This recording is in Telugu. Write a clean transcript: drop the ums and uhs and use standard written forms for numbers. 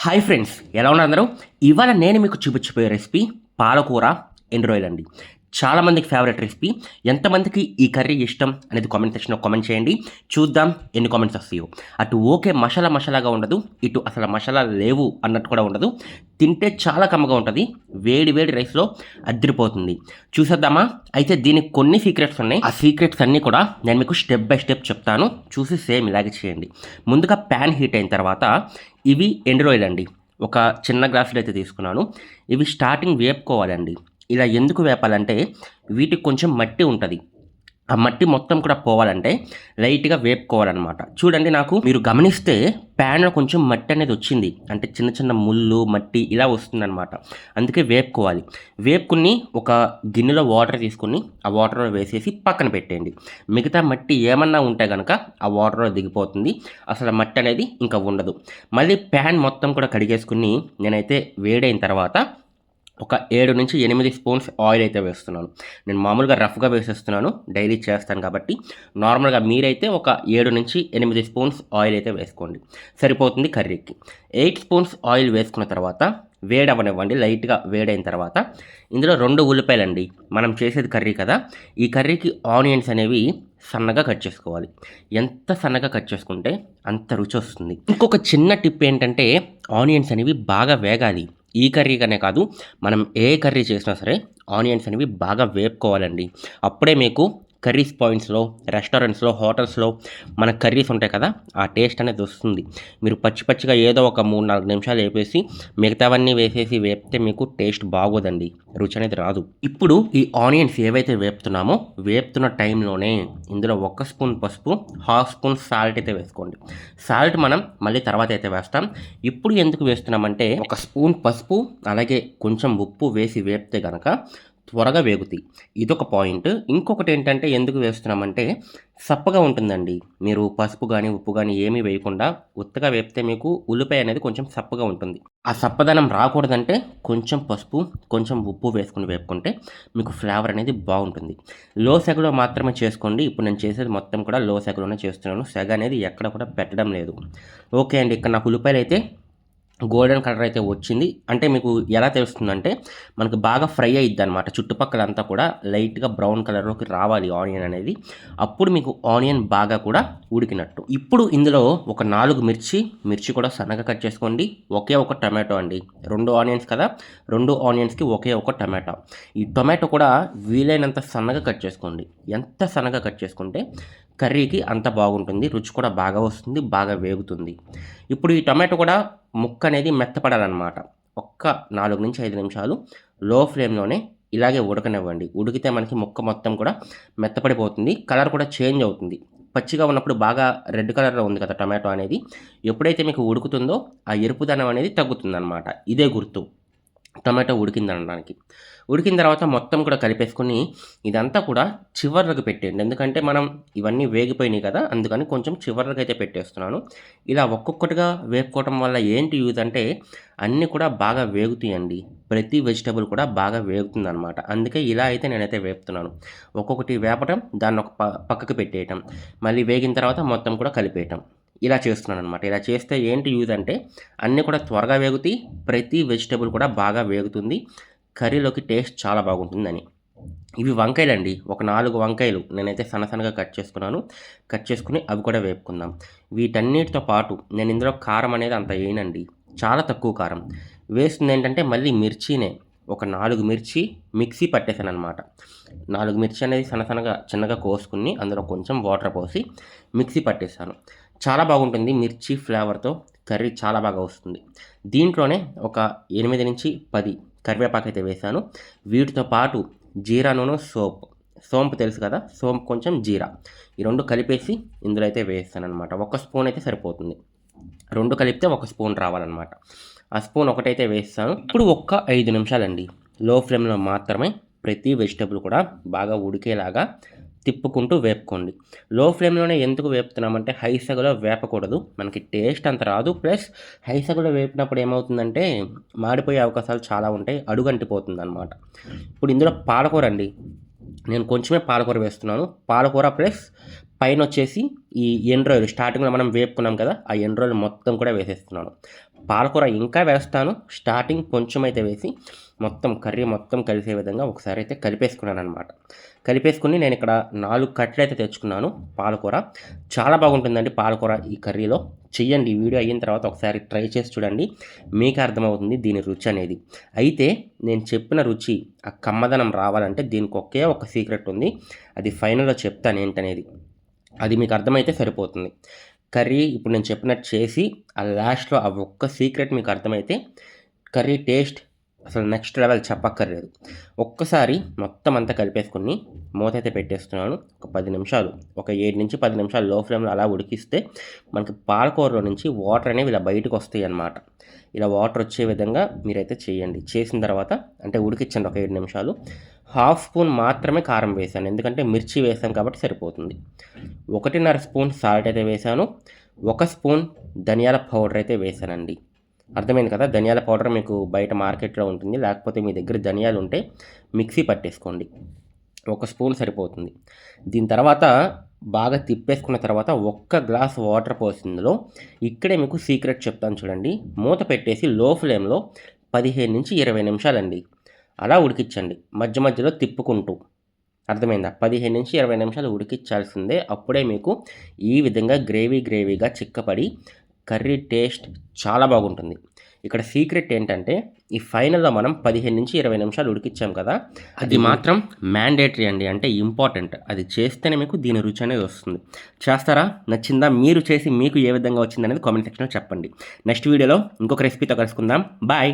హాయ్ ఫ్రెండ్స్, ఎలా ఉన్నారు అందరూ? ఇవాళ నేను మీకు చూపించబోయే రెసిపీ పాలకూర ఎండు రొయ్యలండి. చాలామందికి ఫేవరెట్ రెసిపీ. ఎంతమందికి ఈ కర్రీ ఇష్టం అనేది కామెంట్ సెక్షన్లో కామెంట్ చేయండి. చూద్దాం ఎన్ని కామెంట్స్ వస్తాయో. అటు ఓకే మసాలా మసాలాగా ఉండదు, ఇటు అసలు మసాలా లేవు అన్నట్టు కూడా ఉండదు. తింటే చాలా కమ్మగా ఉంటుంది. వేడి వేడి రైస్లో అద్దరిపోతుంది. చూసేద్దామా? అయితే దీనికి కొన్ని సీక్రెట్స్ ఉన్నాయి. ఆ సీక్రెట్స్ అన్నీ కూడా నేను మీకు స్టెప్ బై స్టెప్ చెప్తాను. చూసి సేమ్ ఇలాగే చేయండి. ముందుగా ప్యాన్ హీట్ అయిన తర్వాత ఇవి ఎండు రొయ్యలండి. ఒక చిన్న గ్లాసులో అయితే తీసుకున్నాను. ఇవి స్టార్టింగ్ వేపుకోవాలండి. ఇలా ఎందుకు వేపాలంటే వీటికి కొంచెం మట్టి ఉంటుంది. ఆ మట్టి మొత్తం కూడా పోవాలంటే లైట్గా వేపుకోవాలన్నమాట. చూడండి, నాకు మీరు గమనిస్తే ప్యాన్లో కొంచెం మట్టి అనేది వచ్చింది. అంటే చిన్న చిన్న ముళ్ళు మట్టి ఇలా వస్తుందన్నమాట. అందుకే వేపుకోవాలి. వేపుకుని ఒక గిన్నెలో వాటర్ తీసుకుని ఆ వాటర్లో వేసేసి పక్కన పెట్టేయండి. మిగతా మట్టి ఏమన్నా ఉంటే కనుక ఆ వాటర్లో దిగిపోతుంది. అసలు మట్టి అనేది ఇంకా ఉండదు. మళ్ళీ ప్యాన్ మొత్తం కూడా కడిగేసుకుని నేనైతే వేడైన తర్వాత ఒక 7-8 స్పూన్స్ ఆయిల్ అయితే వేస్తున్నాను. నేను మామూలుగా రఫ్గా వేసేస్తున్నాను, డైలీ చేస్తాను కాబట్టి. నార్మల్గా మీరైతే ఒక 7-8 స్పూన్స్ ఆయిల్ అయితే వేసుకోండి, సరిపోతుంది కర్రీకి. 8 స్పూన్స్ ఆయిల్ వేసుకున్న తర్వాత వేడవనివ్వండి. లైట్గా వేడైన తర్వాత ఇందులో 2 ఉల్లిపాయలండి. మనం చేసేది కర్రీ కదా, ఈ కర్రీకి ఆనియన్స్ అనేవి సన్నగా కట్ చేసుకోవాలి. ఎంత సన్నగా కట్ చేసుకుంటే అంత రుచి వస్తుంది. ఇంకొక చిన్న టిప్ ఏంటంటే ఆనియన్స్ అనేవి బాగా వేగాలి. ఈ కర్రీకనే కాదు, మనం ఏ కర్రీ చేసినా సరే ఆనియన్స్ అనేవి బాగా వేపుకోవాలండి. అప్పుడే మీకు కర్రీస్ పాయింట్స్లో, రెస్టారెంట్స్లో, హోటల్స్లో మన కర్రీస్ ఉంటాయి కదా, ఆ టేస్ట్ అనేది వస్తుంది. మీరు పచ్చి పచ్చిగా ఏదో ఒక 3-4 నిమిషాలు వేపేసి మిగతావన్నీ వేసేసి వేపితే మీకు టేస్ట్ బాగోదండి, రుచి అనేది రాదు. ఇప్పుడు ఈ ఆనియన్స్ ఏవైతే వేపుతున్నామో వేపుతున్న టైంలోనే ఇందులో 1 స్పూన్ పసుపు, 1/2 స్పూన్ సాల్ట్ అయితే వేసుకోండి. సాల్ట్ మనం మళ్ళీ తర్వాత అయితే వేస్తాం. ఇప్పుడు ఎందుకు వేస్తున్నామంటే 1 స్పూన్ పసుపు అలాగే కొంచెం ఉప్పు వేసి వేపితే కనుక త్వరగా వేగుతాయి. ఇదొక పాయింట్. ఇంకొకటి ఏంటంటే ఎందుకు వేస్తున్నామంటే సప్పగా ఉంటుందండి. మీరు పసుపు కానీ ఉప్పు కానీ ఏమీ వేయకుండా ఉత్తగా వేపితే మీకు ఉల్లిపాయ అనేది కొంచెం సప్పగా ఉంటుంది. ఆ సప్పదనం రాకూడదంటే కొంచెం పసుపు కొంచెం ఉప్పు వేసుకుని వేపుకుంటే మీకు ఫ్లేవర్ అనేది బాగుంటుంది. లో సెగలో మాత్రమే చేసుకోండి. ఇప్పుడు నేను చేసేది మొత్తం కూడా లో సెగలోనే చేస్తున్నాను. సెగ అనేది ఎక్కడ కూడా పెట్టడం లేదు. ఓకే అండి, ఇక్కడ నాకు ఉల్లిపాయలు అయితే గోల్డెన్ కలర్ అయితే వచ్చింది. అంటే మీకు ఎలా తెలుస్తుందంటే మనకు బాగా ఫ్రై అయ్యిద్ది అనమాట. చుట్టుపక్కలంతా కూడా లైట్గా బ్రౌన్ కలర్లోకి రావాలి ఆనియన్ అనేది. అప్పుడు మీకు ఆనియన్ బాగా కూడా ఉడికినట్టు. ఇప్పుడు ఇందులో ఒక 4 మిర్చి కూడా సన్నగా కట్ చేసుకోండి. ఒకే ఒక టమాటో అండి. 2 ఆనియన్స్ కదా, 2 ఆనియన్స్కి ఒకే ఒక టమాటో. ఈ టొమాటో కూడా వీలైనంత సన్నగా కట్ చేసుకోండి. ఎంత సన్నగా కట్ చేసుకుంటే కర్రీకి అంత బాగుంటుంది. రుచి కూడా బాగా వస్తుంది, బాగా వేగుతుంది. ఇప్పుడు ఈ టొమాటో కూడా ముక్క అనేది మెత్తపడాలన్నమాట. ఒక్క 4-5 నిమిషాలు లో ఫ్లేమ్లోనే ఇలాగే ఉడకనివ్వండి. ఉడికితే మనకి ముక్క మొత్తం కూడా మెత్తపడిపోతుంది. కలర్ కూడా చేంజ్ అవుతుంది. పచ్చిగా ఉన్నప్పుడు బాగా రెడ్ కలర్లో ఉంది కదా టమాటో అనేది, ఎప్పుడైతే మీకు ఉడుకుతుందో ఆ ఎరుపుదనం అనేది తగ్గుతుందన్నమాట. ఇదే గుర్తు టమాటో ఉడికిందనడానికి. ఉడికిన తర్వాత మొత్తం కూడా కలిపేసుకొని ఇదంతా కూడా చివర్లకు పెట్టేయండి. ఎందుకంటే మనం ఇవన్నీ వేగిపోయినాయి కదా, అందుకని కొంచెం చివర్లకైతే పెట్టేస్తున్నాను. ఇలా ఒక్కొక్కటిగా వేపుకోవటం వల్ల ఏంటి యూజ్ అంటే అన్నీ కూడా బాగా వేగుతాయండి. ప్రతి వెజిటబుల్ కూడా బాగా వేగుతుందనమాట. అందుకే ఇలా అయితే నేనైతే వేపుతున్నాను. ఒక్కొక్కటి వేపటం, దాన్ని ఒక పక్కకు పెట్టేయటం, మళ్ళీ వేగిన తర్వాత మొత్తం కూడా కలిపేయటం. ఇలా చేస్తున్నాననమాట. ఇలా చేస్తే ఏంటి యూజ్ అంటే అన్నీ కూడా త్వరగా వేగుతాయి. ప్రతి వెజిటబుల్ కూడా బాగా వేగుతుంది. కర్రీలోకి టేస్ట్ చాలా బాగుంటుందని. ఇవి వంకాయలండి. ఒక 4 వంకాయలు నేనైతే సన్నగా కట్ చేసుకున్నాను. కట్ చేసుకుని అవి కూడా వేపుకుందాం. వీటన్నిటితో పాటు నేను ఇందులో కారం అనేది అంత వేయనండి. చాలా తక్కువ కారం. వేస్తుంది ఏంటంటే మళ్ళీ మిర్చినే. ఒక 4 మిర్చి మిక్సీ పట్టేసాననమాట. 4 మిర్చి అనేది సన్నగా చిన్నగా కోసుకుని అందులో కొంచెం వాటర్ పోసి మిక్సీ పట్టేసాను. చాలా బాగుంటుంది. మిర్చి ఫ్లేవర్తో కర్రీ చాలా బాగా వస్తుంది. దీంట్లోనే ఒక 8-10 కరివేపాకు అయితే వేసాను. వీటితో పాటు జీరా నూనె, సోంపు తెలుసు కదా, సోంపు కొంచెం జీరా, ఈ 2 కలిపేసి ఇందులో అయితే వేస్తానన్నమాట. 1 స్పూన్ అయితే సరిపోతుంది. 2 కలిపితే 1 స్పూన్ రావాలన్నమాట. ఆ స్పూన్ ఒకటైతే వేస్తాను. ఇప్పుడు ఒక్క 5 నిమిషాలండి లో ఫ్లేమ్లో మాత్రమే ప్రతి వెజిటబుల్ కూడా బాగా ఉడికేలాగా తిప్పుకుంటూ వేపుకోండి. లో ఫ్లేమ్లోనే ఎందుకు వేపుతున్నామంటే హై సెగలో వేపకూడదు, మనకి టేస్ట్ అంత రాదు. ప్లస్ హై సెగలో వేపినప్పుడు ఏమవుతుందంటే మాడిపోయే అవకాశాలు చాలా ఉంటాయి, అడుగంటిపోతుంది అనమాట. ఇప్పుడు ఇందులో పాలకూర అండి. నేను కొంచెమే పాలకూర వేస్తున్నాను. పాలకూర ప్లస్ పైన వచ్చేసి ఈ ఎండ్రాయిలు స్టార్టింగ్లో మనం వేపుకున్నాం కదా, ఆ ఎండ్రాయిలు మొత్తం కూడా వేసేస్తున్నాను. పాలకూర ఇంకా వేస్తాను, స్టార్టింగ్ కొంచెం అయితే వేసి మొత్తం కర్రీ మొత్తం కలిసే విధంగా ఒకసారి అయితే కలిపేసుకున్నాను అనమాట. కలిపేసుకుని నేను ఇక్కడ 4 కట్టలు అయితే తెచ్చుకున్నాను పాలకూర. చాలా బాగుంటుందండి పాలకూర ఈ కర్రీలో. చెయ్యండి, ఈ వీడియో అయిన తర్వాత ఒకసారి ట్రై చేసి చూడండి, మీకు అర్థమవుతుంది దీని రుచి అనేది. అయితే నేను చెప్పిన రుచి, ఆ కమ్మదనం రావాలంటే దీనికి ఒకే ఒక సీక్రెట్ ఉంది, అది ఫైనల్లో చెప్తాను ఏంటనేది. అది మీకు అర్థమైతే సరిపోతుంది. కర్రీ ఇప్పుడు నేను చెప్పినట్టు చేసి ఆ లాస్ట్లో ఆ ఒక్క సీక్రెట్ మీకు అర్థమైతే కర్రీ టేస్ట్ అసలు నెక్స్ట్ లెవెల్ చెప్పక్కర్లేదు. ఒక్కసారి మొత్తం అంతా కలిపేసుకుని మూత అయితే పెట్టేస్తున్నాను. ఒక 10 నిమిషాలు, ఒక 7 నుంచి 10 నిమిషాలు లో ఫ్లేమ్లో అలా ఉడికిస్తే మనకి పాలకూరలో నుంచి వాటర్ అనేవి ఇలా బయటకు వస్తాయి అన్నమాట. ఇలా వాటర్ వచ్చే విధంగా మీరైతే చేయండి. చేసిన తర్వాత అంటే ఉడికించండి ఒక 7 నిమిషాలు. 1/2 స్పూన్ మాత్రమే కారం వేసాను, ఎందుకంటే మిర్చి వేసాను కాబట్టి సరిపోతుంది. 1.5 స్పూన్ సాల్ట్ అయితే వేసాను. 1 స్పూన్ ధనియాల పౌడర్ అయితే వేసానండి. అర్థమైంది కదా, ధనియాల పౌడర్ మీకు బయట మార్కెట్లో ఉంటుంది, లేకపోతే మీ దగ్గర ధనియాలు ఉంటే మిక్సీ పట్టేసుకోండి. 1 స్పూన్ సరిపోతుంది. దీని తర్వాత బాగా తిప్పేసుకున్న తర్వాత 1 గ్లాస్ వాటర్ పోసిందిలో ఇక్కడే మీకు సీక్రెట్ చెప్తాను చూడండి. మూత పెట్టేసి లో ఫ్లేమ్లో 15 నుంచి 20 నిమిషాలండి అలా ఉడికించండి, మధ్య మధ్యలో తిప్పుకుంటూ. అర్థమైందా? 15 నుంచి 20 నిమిషాలు ఉడికించాల్సిందే. అప్పుడే మీకు ఈ విధంగా గ్రేవీగా చిక్కపడి కర్రీ టేస్ట్ చాలా బాగుంటుంది. ఇక్కడ సీక్రెట్ ఏంటంటే ఈ ఫైనల్లో మనం 15 నుంచి 20 నిమిషాలు ఉడికించాం కదా, అది మాత్రం మ్యాండేటరీ అండి, అంటే ఇంపార్టెంట్. అది చేస్తేనే మీకు దీని రుచి అనేది వస్తుంది. చేస్తారా? నచ్చిందా? మీరు చేసి మీకు ఏ విధంగా వచ్చిందనేది కామెంట్ సెక్షన్లో చెప్పండి. నెక్స్ట్ వీడియోలో ఇంకొక రెసిపీతో కలుసుకుందాం. బాయ్.